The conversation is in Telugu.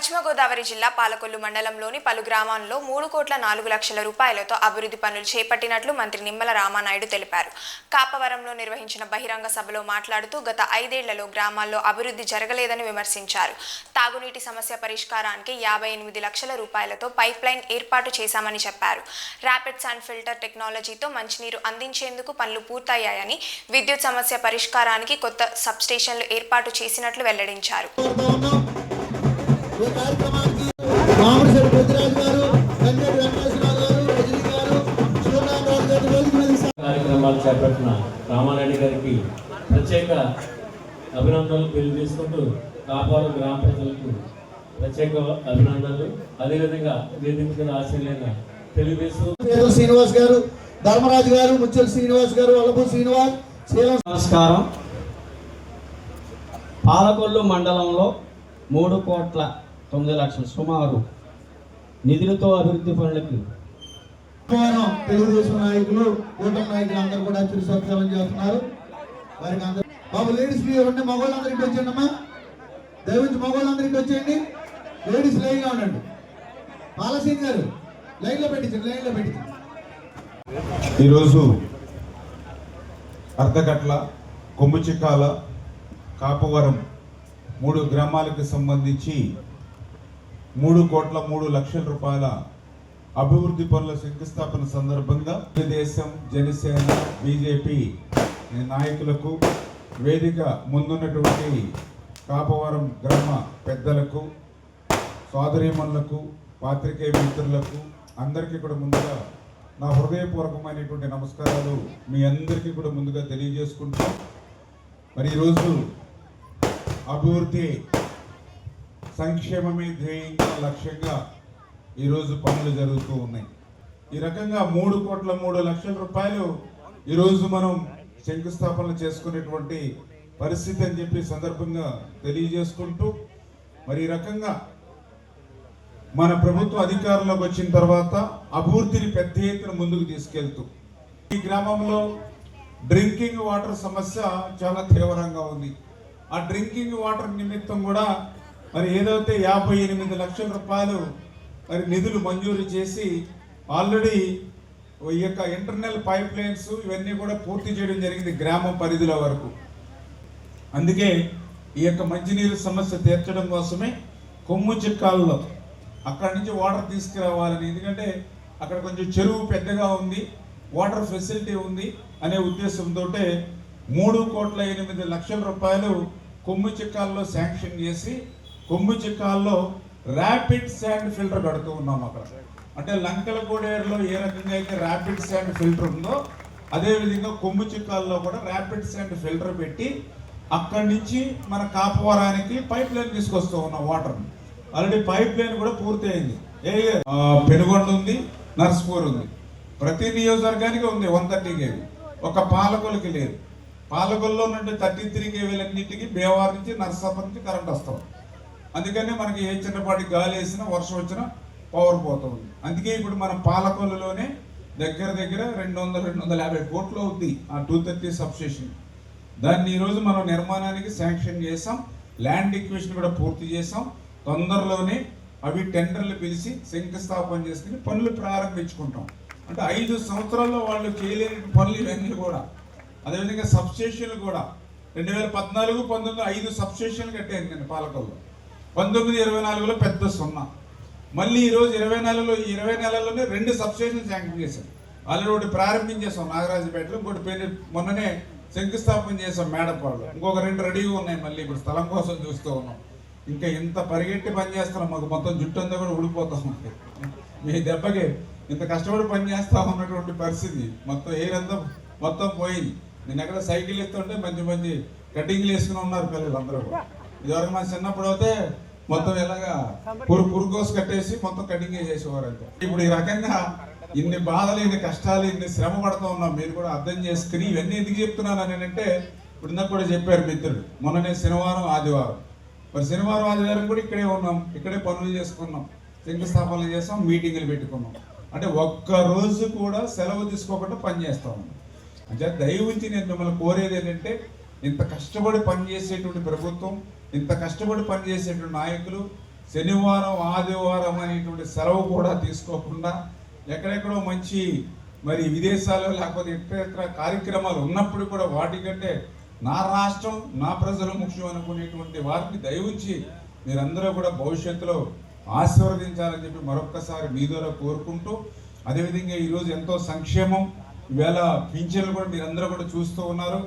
పశ్చిమ గోదావరి జిల్లా పాలకొల్లు మండలంలోని పలు గ్రామాల్లో 3,04,00,000 రూపాయలతో అభివృద్ధి పనులు చేపట్టినట్లు మంత్రి నిమ్మల రామానాయుడు తెలిపారు. కాపవరంలో నిర్వహించిన బహిరంగ సభలో మాట్లాడుతూ గత 5 ఏళ్లలో గ్రామాల్లో అభివృద్ధి జరగలేదని విమర్శించారు. తాగునీటి సమస్య పరిష్కారానికి 58 లక్షల రూపాయలతో పైప్ లైన్ ఏర్పాటు చేశామని చెప్పారు. ర్యాపిడ్ శాండ్ ఫిల్టర్ టెక్నాలజీతో మంచినీరు అందించేందుకు పనులు పూర్తయ్యాయని, విద్యుత్ సమస్య పరిష్కారానికి కొత్త సబ్స్టేషన్లు ఏర్పాటు చేసినట్లు వెల్లడించారు. కార్యక్రమాలు చేపట్టిన రామారెడ్డి గారికి ప్రత్యేక అభినందనలు తెలియజేసుకుంటూ కాపాడు గ్రామ ప్రజలకు ప్రత్యేక అభినందనలు. అదేవిధంగా వేదిక ఆశీర్వాద తెలియజేస్తూ శ్రీనివాస్ గారు, ధర్మరాజు గారు, ముచ్చల శ్రీనివాస్ గారు, అలపు శ్రీనివాస్. నమస్కారం. పాలకొల్లు మండలంలో 3,09,00,000 సుమారు నిధులతో అభివృద్ధి పనులకు తెలుగుదేశం నాయకులు, కూటమి నాయకులు అందరూ కూడా చిరుసత్కారం చేస్తున్నారు. వారికి అందరూ బాబు లేడీస్ ఉంటే మగవాళ్ళందరికీ వచ్చేయండి అమ్మా, దయవించి మగవాళ్ళందరికీ వచ్చేయండి. లేడీస్ లైన్గా ఉండండి. పాలసీన్ గారు లైన్లో పెట్టించండి. ఈరోజు అర్ధకట్ల, కొమ్ముచిక్కాల, కాపవరం 3 గ్రామాలకు సంబంధించి 3,03,00,000 రూపాయల అభివృద్ధి పనుల శంకుస్థాపన సందర్భంగా తెలుగుదేశం, జనసేన, బీజేపీ నాయకులకు, వేదిక ముందున్నటువంటి కాపవరం గ్రామ పెద్దలకు, సోదరీమణులకు, పాత్రికేయ మిత్రులకు అందరికీ కూడా ముందుగా నా హృదయపూర్వకమైనటువంటి నమస్కారాలు మీ అందరికీ కూడా ముందుగా తెలియజేసుకుంటూ, మరి ఈరోజు అభివృద్ధి సంక్షేమమే ధ్యేయంగా, లక్ష్యంగా ఈరోజు పనులు జరుగుతూ ఉన్నాయి. ఈ రకంగా 3,03,00,000 రూపాయలు ఈరోజు మనం శంకుస్థాపనలు చేసుకునేటువంటి పరిస్థితి అని చెప్పి సందర్భంగా తెలియజేసుకుంటూ, మరి ఈ రకంగా మన ప్రభుత్వం అధికారంలోకి వచ్చిన తర్వాత అభివృద్ధిని పెద్ద ఎత్తున ముందుకు తీసుకెళ్తూ, ఈ గ్రామంలో డ్రింకింగ్ వాటర్ సమస్య చాలా తీవ్రంగా ఉంది. ఆ డ్రింకింగ్ వాటర్ నిమిత్తం కూడా మరి ఏదైతే 58 లక్షల రూపాయలు మరి నిధులు మంజూరు చేసి ఆల్రెడీ ఈ యొక్క ఇంటర్నల్ పైప్ లైన్స్ ఇవన్నీ కూడా పూర్తి చేయడం జరిగింది గ్రామం పరిధిలో వరకు. అందుకే ఈ యొక్క మంచినీరు సమస్య తీర్చడం కోసమే కొమ్ముచిక్కాలలో అక్కడి నుంచి వాటర్ తీసుకురావాలని, ఎందుకంటే అక్కడ కొంచెం చెరువు పెద్దగా ఉంది, వాటర్ ఫెసిలిటీ ఉంది అనే ఉద్దేశంతో 3,08,00,000 రూపాయలు కొమ్ముచిక్కాలలో శాంక్షన్ చేసి, కొమ్ముచిక్కాలలో ర్యాపిడ్ శాండ్ ఫిల్టర్ కడుతూ ఉన్నాం. అక్కడ అంటే లంకల కోడేరులో ఏ రకంగా అయితే ర్యాపిడ్ శాండ్ ఫిల్టర్ ఉందో అదేవిధంగా కొమ్ముచిక్కాలలో కూడా ర్యాపిడ్ శాండ్ ఫిల్టర్ పెట్టి అక్కడి నుంచి మన కాపవరానికి పైప్ లైన్ తీసుకొస్తూ ఉన్నాం వాటర్ని. ఆల్రెడీ పైప్ లైన్ కూడా పూర్తి అయింది. పెనుగొండ ఉంది, నర్స్పూర్ ఉంది, ప్రతి నియోజకవర్గానికి ఉంది 130 kV. ఒక పాలకొల్లుకి లేదు. పాలకొల్లో నుండి 33 kVలన్నింటికి బేవార్ నుంచి నర్సాపూర్ నుంచి కరెంట్ వస్తాం. అందుకని మనకి ఏ చిన్నపాటి గాలి వేసినా, వర్షం వచ్చినా పవర్ పోతుంది. అందుకే ఇప్పుడు మనం పాలకొల్లులోనే దగ్గర 200-250 కోట్లు అవుతుంది ఆ 230 సబ్స్టేషన్. దాన్ని ఈరోజు మనం నిర్మాణానికి శాంక్షన్ చేసాం, ల్యాండ్ ఎక్విజిషన్ కూడా పూర్తి చేసాం. తొందరలోనే అవి టెండర్లు పిలిచి శంకుస్థాపన చేసుకుని పనులు ప్రారంభించుకుంటాం. అంటే 5 సంవత్సరాల్లో వాళ్ళు చేయలేని పనులు ఇవన్నీ కూడా. అదేవిధంగా సబ్స్టేషన్లు కూడా 2014-19 5 సబ్స్టేషన్లు కట్టాను నేను పాలకొల్లో. 19-24లో పెద్ద 0. మళ్ళీ ఈరోజు 20 నెలల్లోనే 2 సబ్స్టేషన్లు శాంక్షన్ చేశాం. ఆల్రెడీ ఒకటి ప్రారంభించేసాం నాగరాజపేటలో, ఇంకోటి మొన్ననే శంకుస్థాపన చేసాం మేడపాడులో, ఇంకొక 2 రెడీగా ఉన్నాయి. మళ్ళీ ఇప్పుడు స్థలం కోసం చూస్తూ ఉన్నాం. ఇంకా ఇంత పరిగెట్టి పని చేస్తున్నాం, మాకు మొత్తం జుట్టు అంతా కూడా ఊడిపోతా ఉంది. మీ దెబ్బకి ఇంత కష్టపడి పని చేస్తా ఉన్నటువంటి పరిస్థితి, మొత్తం ఎయిర్ అంతా మొత్తం పోయింది. నేను ఎక్కడ సైకిల్ ఎత్తుంటే మంచి కటింగ్లు వేసుకుని ఉన్నారు పిల్లలు అందరూ. ఇదివరకు మన చిన్నప్పుడు అయితే మొత్తం ఇలాగా పురుకోసి కట్టేసి మొత్తం కటింగ్ చేసేవారు. అయితే ఇప్పుడు ఈ రకంగా ఇన్ని బాధలు, ఇన్ని కష్టాలు, ఇన్ని శ్రమ పడుతూ ఉన్నాం. మీరు కూడా అర్థం చేసుకుని ఇవన్నీ ఎందుకు చెప్తున్నాను అని అంటే, ఇప్పుడు ఇందాక కూడా చెప్పారు మిత్రుడు, మొన్ననే శనివారం ఆదివారం, మరి శనివారం ఆదివారం కూడా ఇక్కడే ఉన్నాం, ఇక్కడే పనులు చేసుకున్నాం, శంకుస్థాపనలు చేసాం, మీటింగులు పెట్టుకున్నాం. అంటే ఒక్కరోజు కూడా సెలవు తీసుకోకుండా పని చేస్తా ఉన్నాం. అంటే దయవుంచి నేను మిమ్మల్ని కోరేది ఏంటంటే, ఇంత కష్టపడి పనిచేసేటువంటి ప్రభుత్వం, ఇంత కష్టపడి పనిచేసేటువంటి నాయకులు, శనివారం ఆదివారం అనేటువంటి సెలవు కూడా తీసుకోకుండా ఎక్కడెక్కడో మంచి మరి విదేశాల్లో లేకపోతే ఇతర కార్యక్రమాలు ఉన్నప్పుడు కూడా వాటికంటే నా రాష్ట్రం నా ప్రజలు ముఖ్యం అనుకునేటువంటి వారిని దయవుంచి మీరందరూ కూడా భవిష్యత్తులో ఆశీర్వదించాలని చెప్పి మరొక్కసారి మీ ద్వారా కోరుకుంటూ, అదేవిధంగా ఈరోజు ఎంతో సంక్షేమం, ఈవేళ పింఛన్లు కూడా మీరందరూ కూడా చూస్తూ ఉన్నారు.